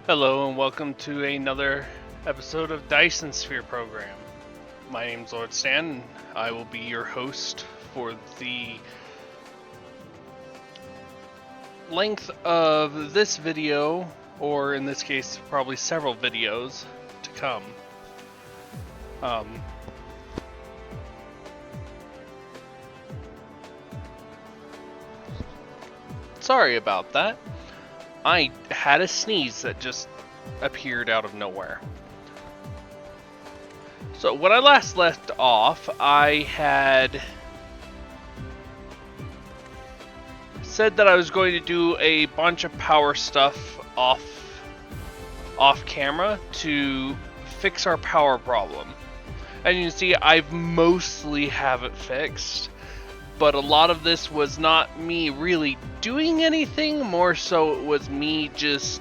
Hello and welcome to another episode of Dyson Sphere Program. My name's Lord Stan and I will be your host for the length of this video, or in this case probably several videos to come. Sorry about that. I had a sneeze that just appeared out of nowhere. So when I last left off, I had said that I was going to do a bunch of power stuff off camera to fix our power problem. And you can see I've mostly have it fixed, but a lot of this was not me really doing anything, more so it was me just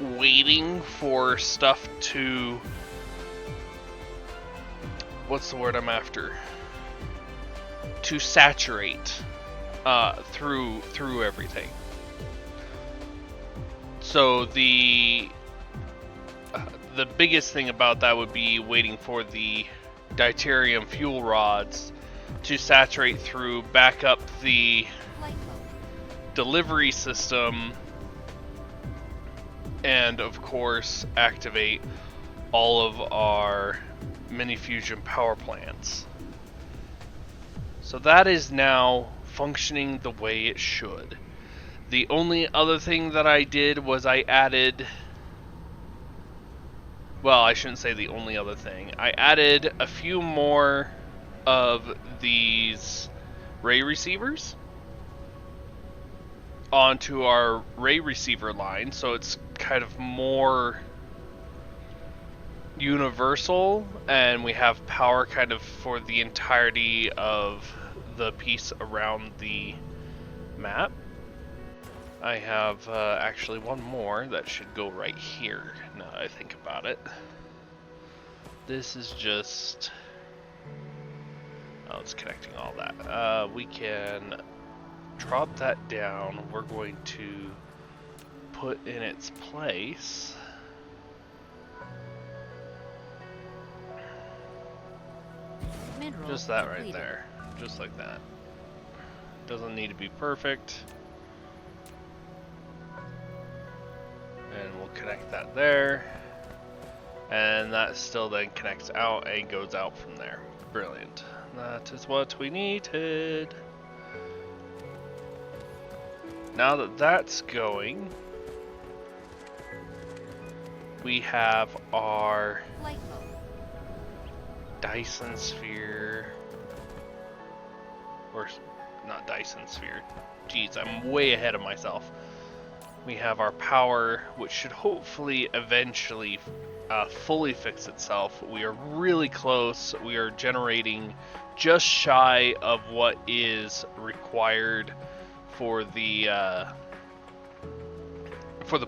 waiting for stuff to, what's the word I'm after? To saturate through everything. So the biggest thing about that would be waiting for the deuterium fuel rods to saturate through, back up the delivery system, and of course activate all of our mini fusion power plants. So that is now functioning the way it should. The only other thing that I did was I added, well, I shouldn't say the only other thing. I added a few more of these ray receivers onto our ray receiver line, so it's kind of more universal, and we have power kind of for the entirety of the piece around the map. I have actually one more that should go right here, now that I think about it. This is just, oh, it's connecting all that. We can drop that down. We're going to put in its place just that right there, just like that. Doesn't need to be perfect. And we'll connect that there, and that still then connects out and goes out from there. Brilliant. That is what we needed. Now that that's going, we have our Dyson Sphere, or not Dyson Sphere, jeez, I'm way ahead of myself. We have our power, which should hopefully eventually fully fix itself. We are really close. We are generating just shy of what is required for the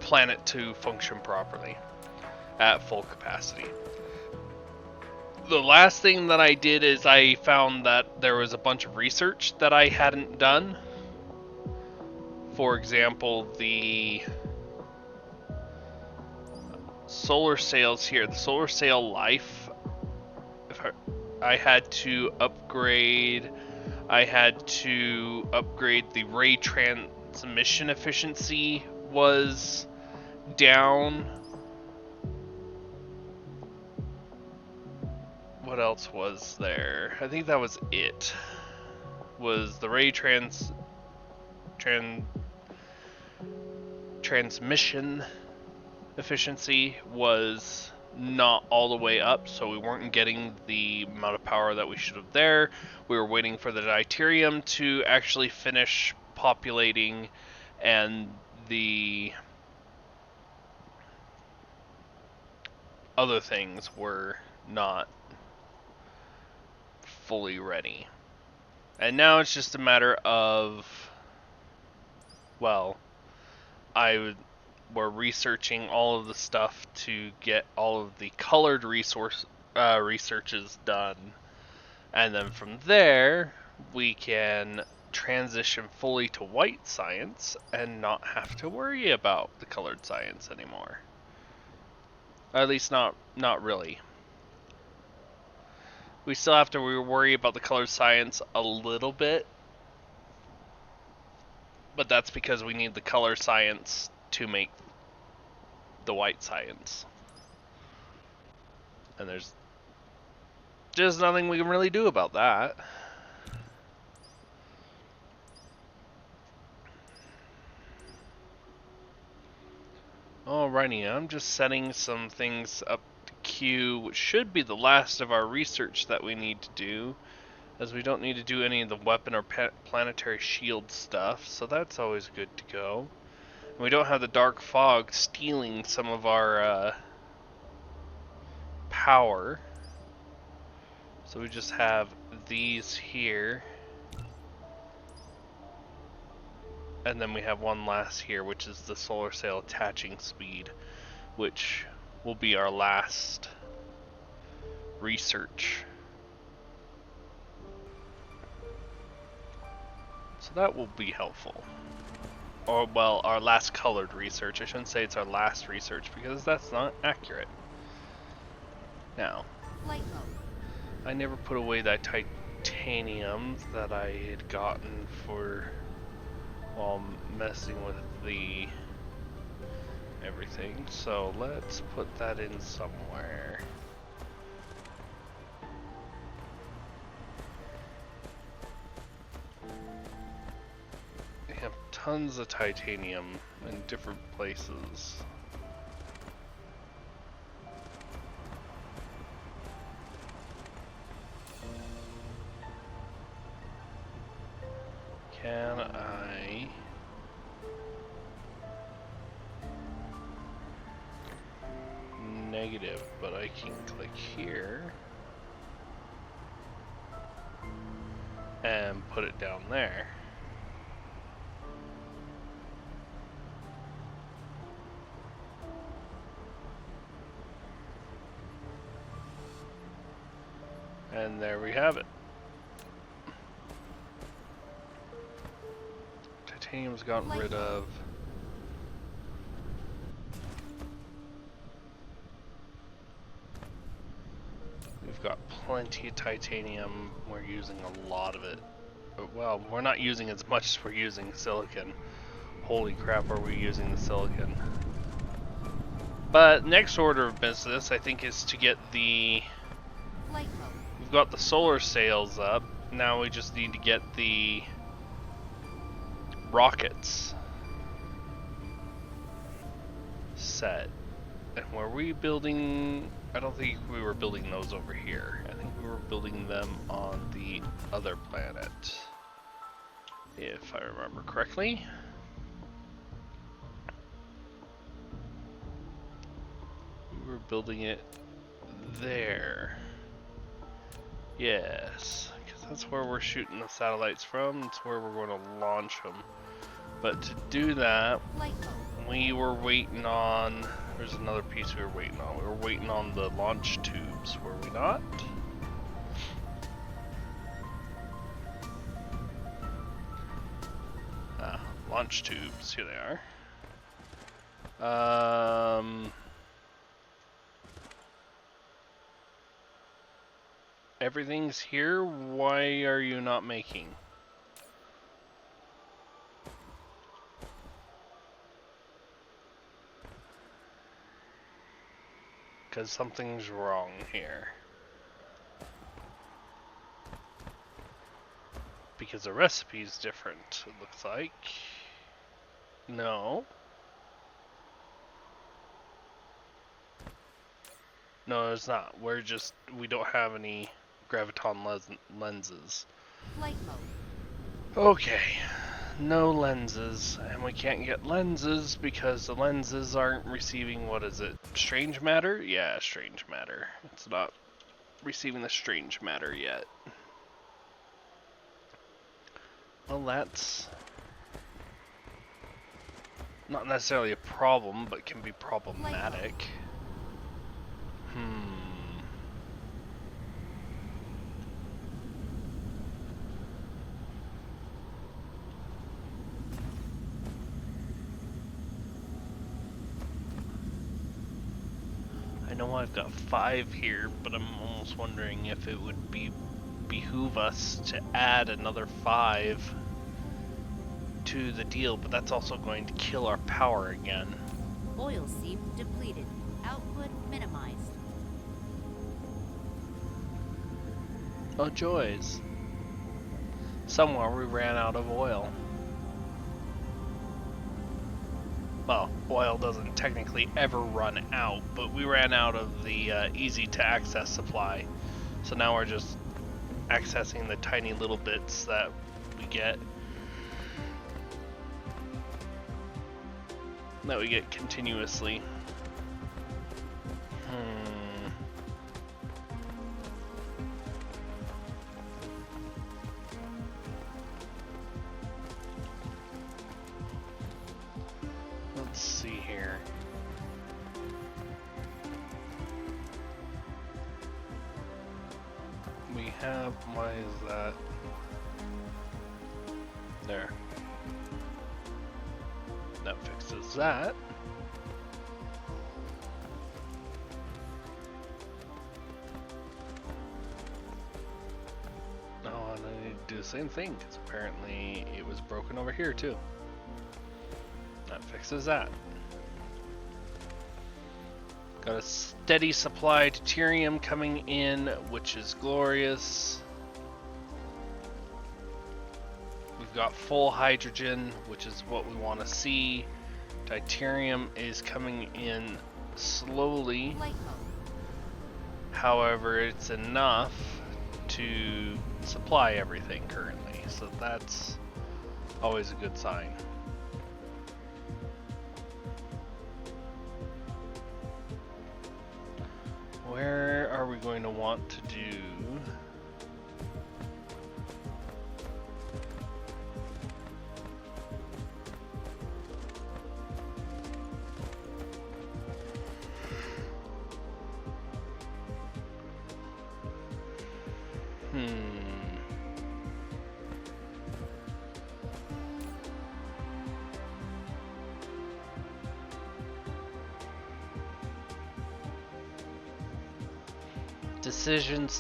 planet to function properly at full capacity. The last thing that I did is I found that there was a bunch of research that I hadn't done. For example, the solar sails here, the solar sail life, I had to upgrade the ray transmission efficiency was down. What else was there? I think that was it. Was the ray transmission efficiency was not all the way up, so we weren't getting the amount of power that we should have there. We were waiting for the deuterium to actually finish populating, and the other things were not fully ready. And now it's just a matter of, well, we're researching all of the stuff to get all of the colored researches done, and then from there we can transition fully to white science and not have to worry about the colored science anymore. At least not really. We still have to worry about the color science a little bit, but that's because we need the color science to make the white science. And there's just nothing we can really do about that. Alrighty, I'm just setting some things up to queue, which should be the last of our research that we need to do, as we don't need to do any of the weapon or planetary shield stuff, so that's always good to go. And we don't have the dark fog stealing some of our power, so we just have these here. And then we have one last here, which is the solar sail attaching speed, which will be our last research. So that will be helpful. Or, well, our last colored research. I shouldn't say it's our last research, because that's not accurate. Now, I never put away that titanium that I had gotten for... while messing with the everything, so let's put that in somewhere. We have tons of titanium in different places. Can I... Negative, but I can click here and put it down there. And there we have it. Titanium's gotten rid of. We've got plenty of titanium. We're using a lot of it. But, well, we're not using as much as we're using silicon. Holy crap, are we using the silicon? But next order of business, I think, is to get the... We've got the solar sails up. Now we just need to get the rockets set. And were we building... I don't think we were building those over here. I think we were building them on the other planet, if I remember correctly. We were building it there. Yes, because that's where we're shooting the satellites from. That's where we're going to launch them. But to do that, we were waiting on... There's another piece we were waiting on. We were waiting on the launch tubes, were we not? Launch tubes, here they are. Everything's here. Why are you not making? Because something's wrong here. Because the recipe's different, it looks like. No. No, it's not. We don't have any graviton lenses. Flight mode. Okay. No lenses, and we can't get lenses because the lenses aren't receiving, what is it, strange matter? Yeah, strange matter. It's not receiving the strange matter yet. Well, that's not necessarily a problem, but can be problematic. I know I've got 5 here, but I'm almost wondering if it would behoove us to add another 5 to the deal, but that's also going to kill our power again. Oil seep depleted. Output minimized. Oh joys. Somewhere we ran out of oil. Well, oil doesn't technically ever run out, but we ran out of the easy to access supply. So now we're just accessing the tiny little bits that we get. That we get continuously. Let's see here. We have, why is that? There. That fixes that. Oh, and I need to do the same thing, because apparently it was broken over here too. That fixes that. Got a steady supply of deuterium coming in, which is glorious. We've got full hydrogen, which is what we want to see. Deuterium is coming in slowly. Light mode. However, it's enough to supply everything currently, so that's always a good sign. Where are we going to want to do?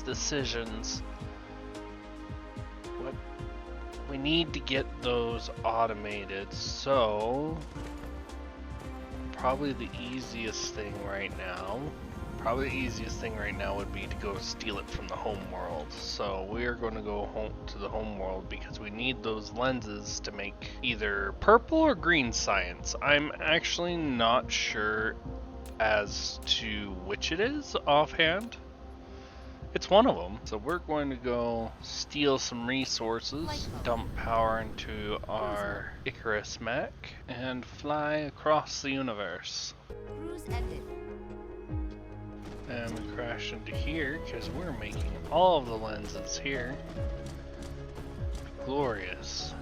Decisions. What? We need to get those automated, so probably the easiest thing right now would be to go steal it from the home world. So we are going to go home to the home world because we need those lenses to make either purple or green science. I'm actually not sure as to which it is offhand. It's one of them. So we're going to go steal some resources, dump power into our Icarus mech, and fly across the universe. Cruise ended. And we crash into here because we're making all of the lenses here. Glorious.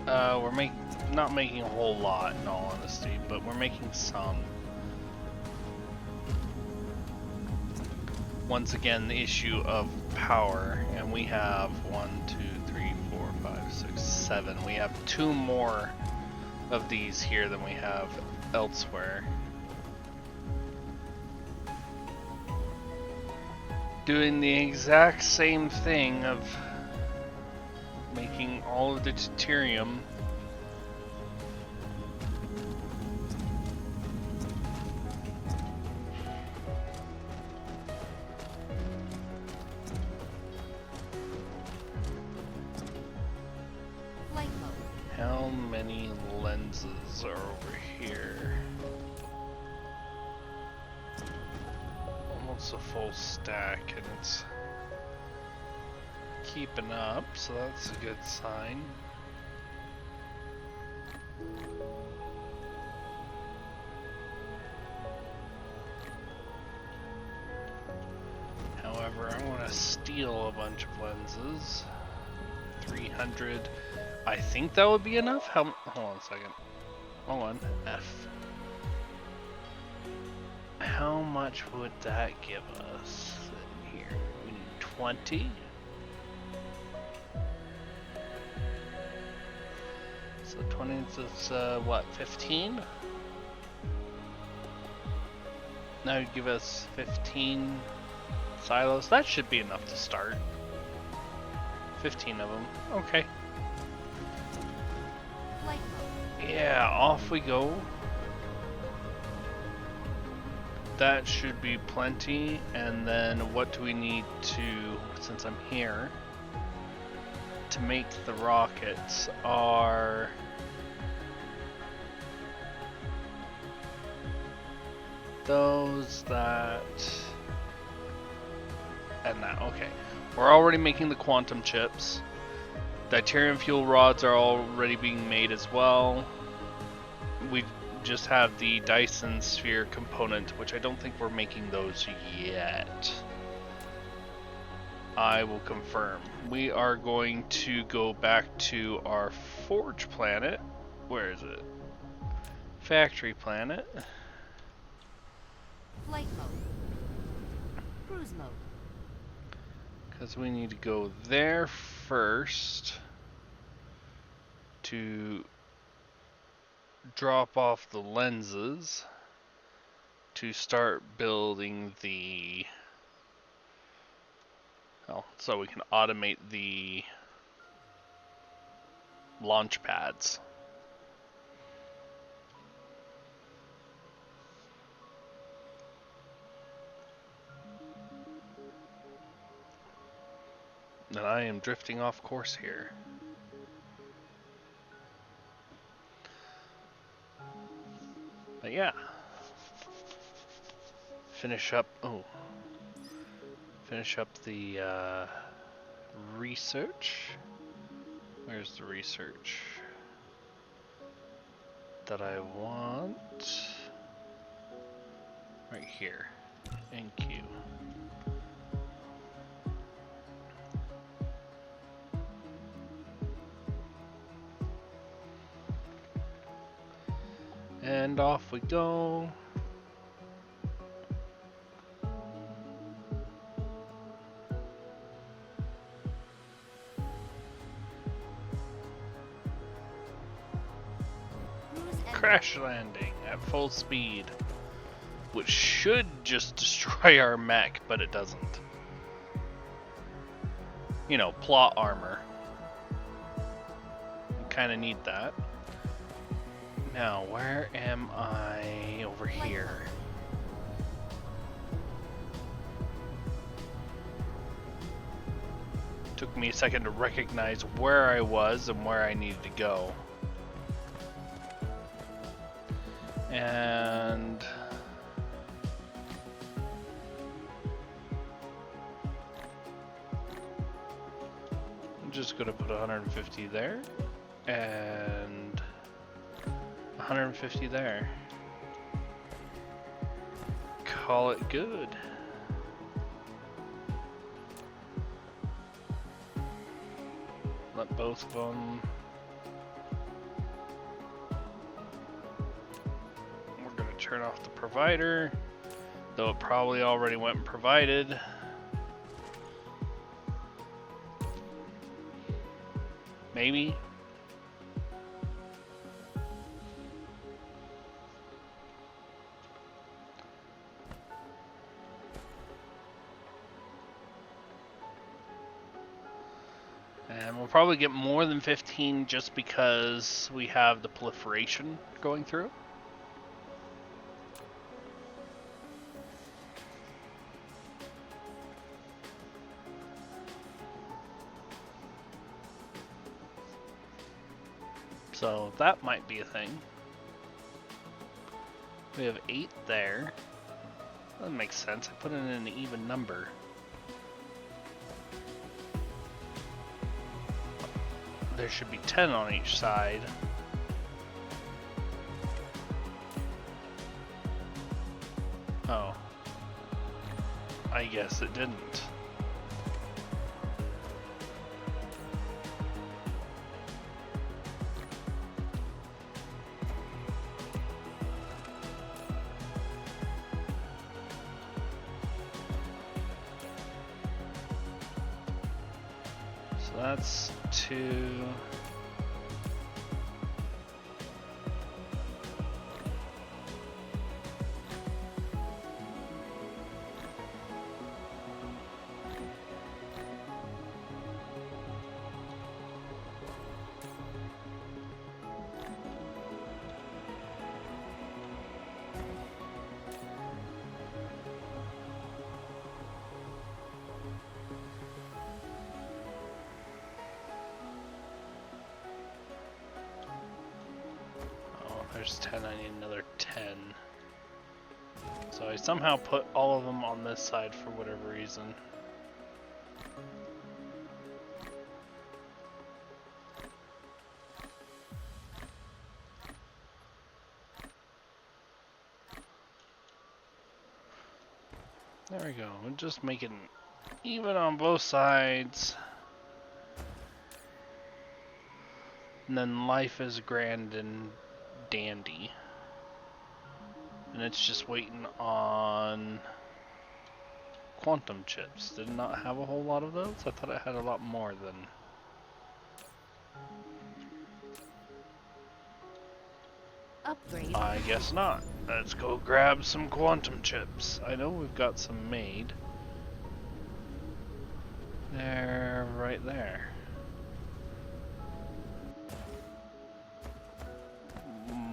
We're not making a whole lot in all honesty, but we're making some. Once again, the issue of power, and we have 1, 2, 3, 4, 5, 6, 7. We have 2 more of these here than we have elsewhere. Doing the exact same thing of making all of the deuterium. How many lenses are over here? Almost a full stack, and it's keeping up, so that's a good sign. However, I want to steal a bunch of lenses. 300. I think that would be enough. Hold on a second. Hold on. F. How much would that give us in here? We need 20. So 20 is what, 15? That would give us 15 silos. That should be enough to start. 15 of them. Okay. Flight mode. Yeah, off we go. That should be plenty. And then what do we need to, since I'm here, to make the rockets are those, that, and that. Okay. We're already making the quantum chips. Deuterium fuel rods are already being made as well. We just have the Dyson sphere component, which I don't think we're making those yet. I will confirm. We are going to go back to our forge planet. Where is it? Factory planet. Flight mode. Cruise mode. Because we need to go there first to drop off the lenses to start building the, well, so we can automate the launch pads. And I am drifting off course here. But yeah. Finish up the research. Where's the research that I want? Right here. In queue. And off we go. Crash landing at full speed, which should just destroy our mech, but it doesn't. You know, plot armor. We kind of need that. Now, where am I over here? Took me a second to recognize where I was and where I needed to go. And I'm just gonna put 150 there and 150 there. Call it good. Let both of them. We're gonna turn off the provider, though it probably already went and provided. Maybe. And we'll probably get more than 15 just because we have the proliferation going through. So that might be a thing. We have 8 there. That makes sense. I put it in an even number. There should be 10 on each side. Oh. I guess it didn't. So that's 2. There's 10, I need another 10. So I somehow put all of them on this side for whatever reason. There we go, we're just making even on both sides. And then life is grand and dandy. And it's just waiting on quantum chips. Did not have a whole lot of those? I thought it had a lot more than... Upgrade. I guess not. Let's go grab some quantum chips. I know we've got some made. They're right there.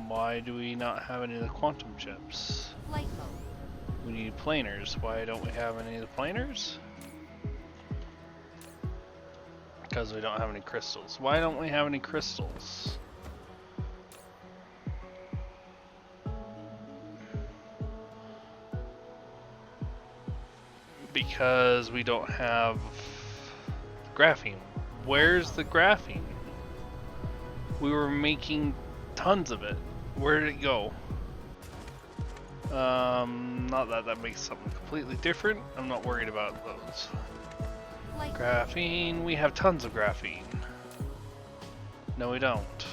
Why do we not have any of the quantum chips? Flight mode. We need planers. Why don't we have any of the planers? Because we don't have any crystals. Why don't we have any crystals? Because we don't have graphene. Where's the graphene? We were making tons of it. Where did it go? Not that that makes something completely different. I'm not worried about those. Flight Graphene, we have tons of graphene. No, we don't.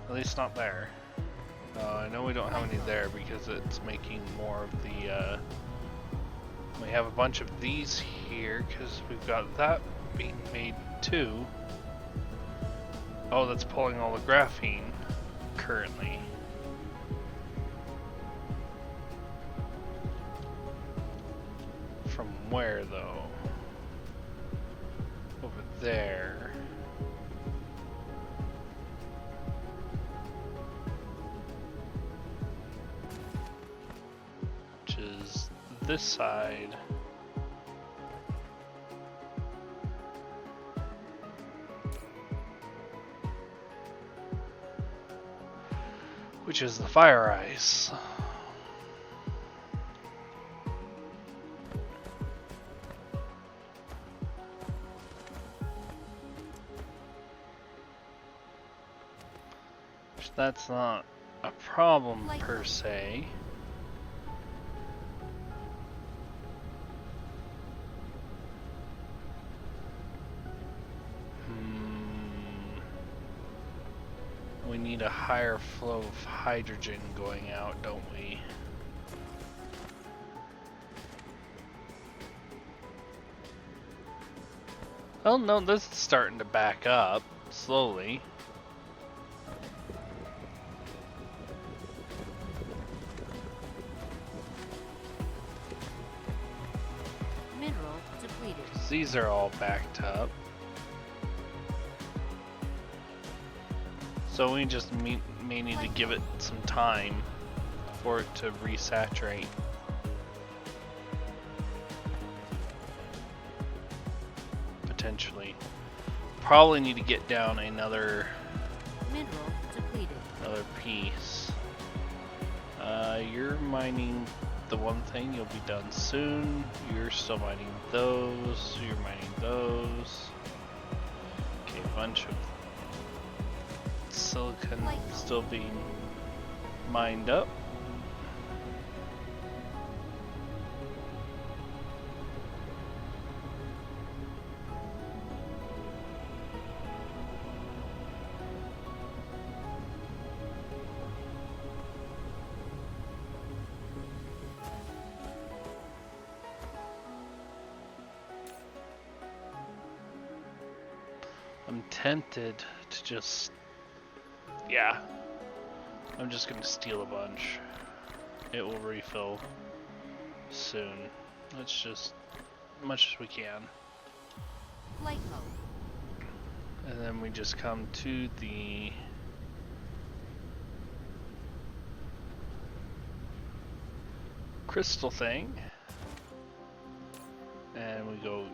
At least not there. I know we don't have any there because it's making more of the, we have a bunch of these here because we've got that being made too. Oh, that's pulling all the graphene currently. From where though? Over there. Which is this side. Which is the fire ice. Which that's not a problem per se. We need a higher flow of hydrogen going out, don't we? Oh no, this is starting to back up slowly. mineral depleted. These are all backed up. So we just may need to give it some time for it to resaturate. Potentially. Probably need to get down another Mineral depleted. piece. You're mining the one thing, you'll be done soon. You're still mining those, you're mining those. Okay, a bunch of silicon still being mined up. I'm tempted to just, yeah, I'm just gonna steal a bunch. It will refill soon. Let's just, as much as we can. Flight mode. And then we just come to the crystal thing. And we go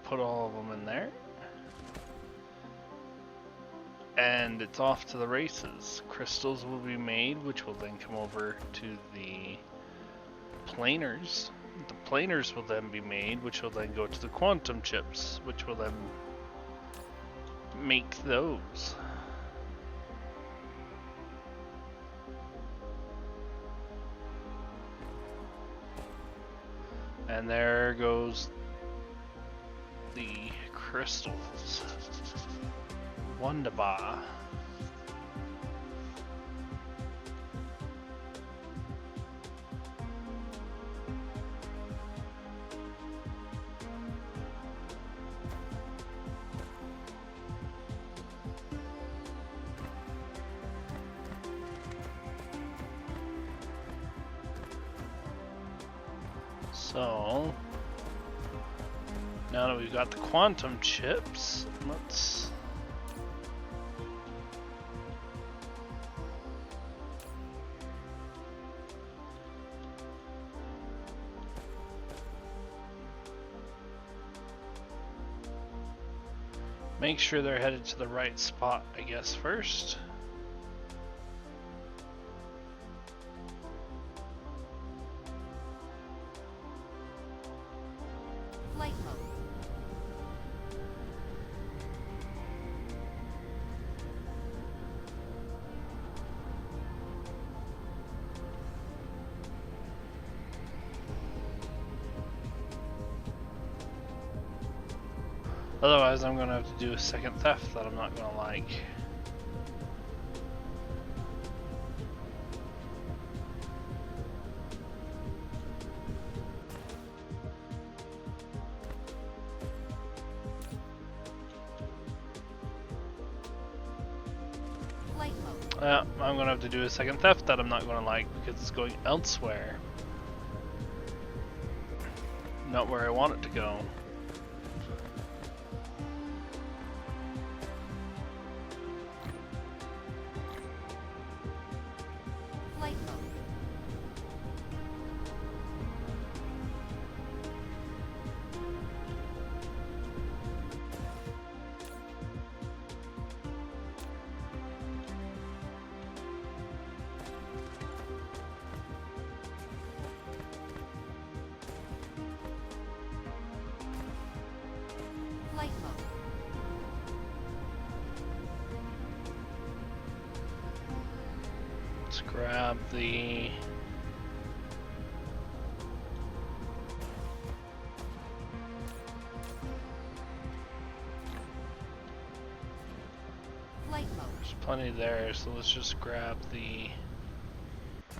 put all of them in there. and it's off to the races. Crystals will be made, which will then come over to the planers. The planers will then be made, which will then go to the quantum chips, which will then make those. And there goes the crystals. Wunderbar. So, now that we've got the quantum chips, let's make sure they're headed to the right spot, I guess, first. Flight mode. Otherwise, I'm going to have to do a second theft that I'm not going to like. Flight mode. Yeah, I'm going to have to do a second theft that I'm not going to like because it's going elsewhere. Not where I want it to go. Flight mode. Flight mode. Let's grab the Flight mode. There's plenty there, so let's just grab the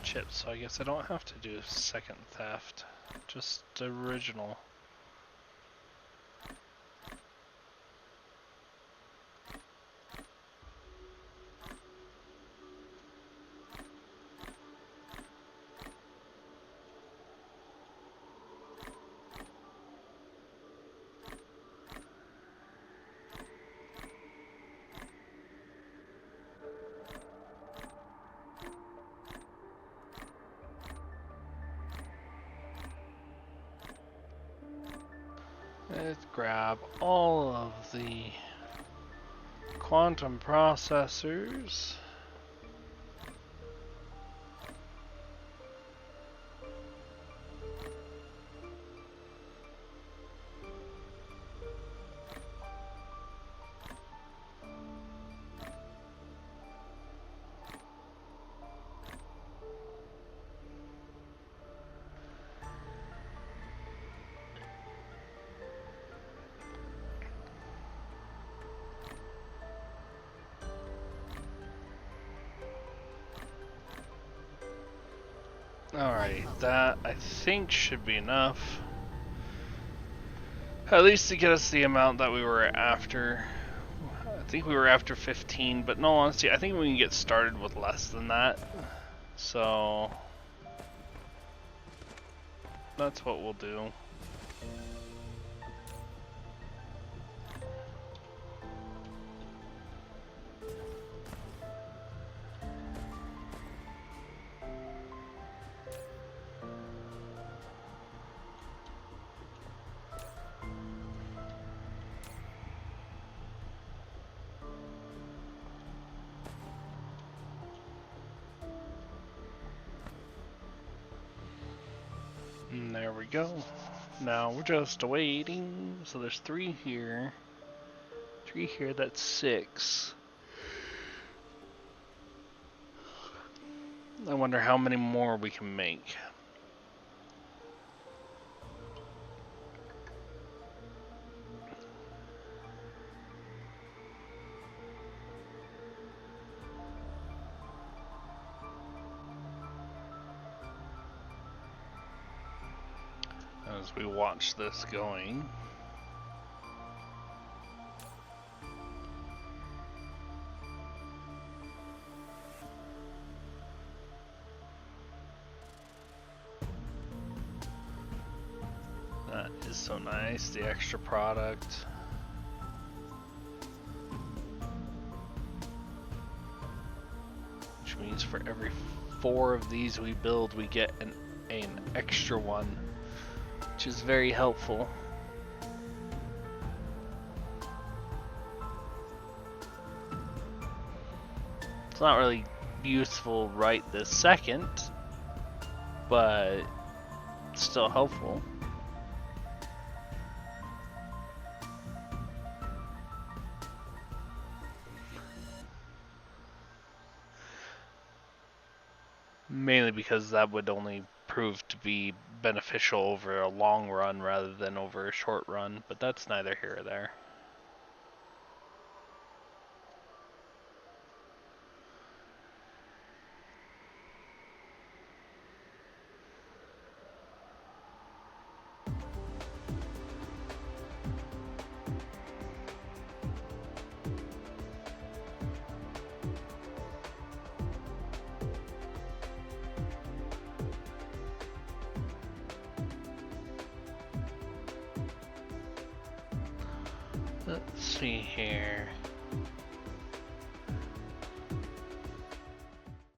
chips. So I guess I don't have to do a second theft, just the original. Let's grab all of the quantum processors. Alright, that I think should be enough. At least to get us the amount that we were after. I think we were after 15, but in all honesty, I think we can get started with less than that. So, that's what we'll do. go. Now we're just waiting. So there's 3 here. 3 here, that's 6. I wonder how many more we can make. As we watch this going. That is so nice, the extra product. Which means for every 4 of these we build, we get an extra one, which is very helpful. It's not really useful right this second, but it's still helpful. Mainly because that would only prove to be beneficial over a long run rather than over a short run, but that's neither here or there. Let's see here.